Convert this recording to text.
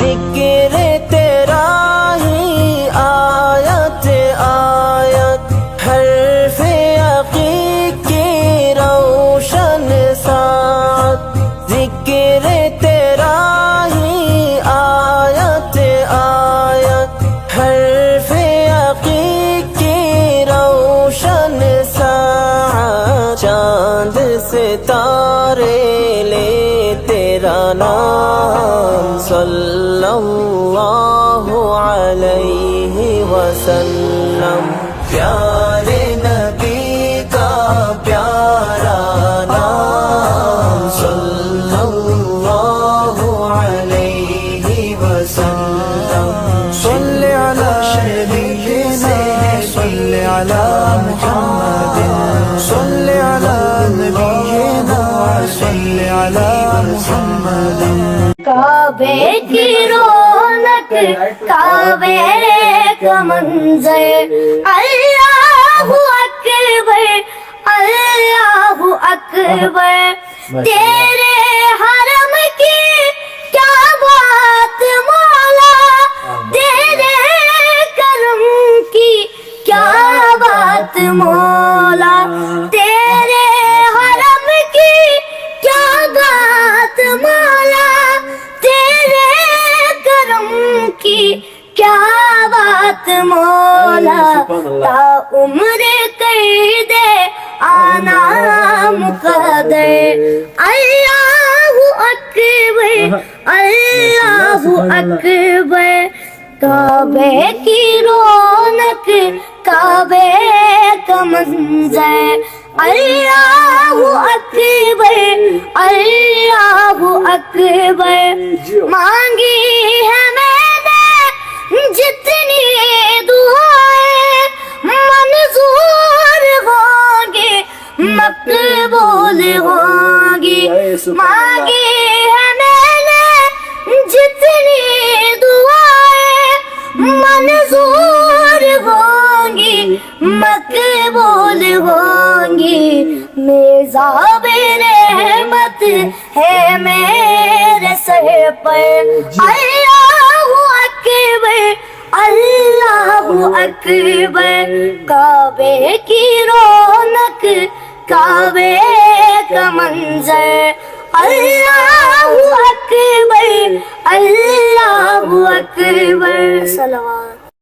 ذکر تیرا ہی آیت آیت، حرف عقیق کی روشن ساتھ، ذکر تیرا ہی آیت آیت، حرف عقیق کی روشن ساتھ، چاند ستارے لے تیرا نام صلی اللہ علیہ وسلم، پیارے نبی کا پیارا نام صلی اللہ علیہ وسلم، صلی علی نبینا صلی علی محمد، صلی علی نبینا صلی علی محمد۔ کعبے کی رونق کعبے کا منظر، اللہ اکبر اللہ اکبر، تیرے حرم کی کیا بات مولا، تیرے کرم کی کیا بات مولا، تیرے حرم کی کیا بات مولا، تیرے کرم کی کیا بات مولا، تا عمر کر دے آنا مقدر، اللہ اکبر اللہ اکبر، کعبے کی رونق کعبے کا منظر، اللہ اکبر اللہ اکبر، مانگی ہے میں نے جتنی دعائیں منظور ہوں گی مقبول ہوں گی، مانگی ہے میں نے جتنی دعائیں منظور ہوں گی مقبول ہوں گی، میزاب رحمت ہے میرے سر پر، اللہ اکبر اللہ اکبر، کعبے کی رونق کعبے کا منظر، اللہ اکبر اللہ اکبر، صلوات۔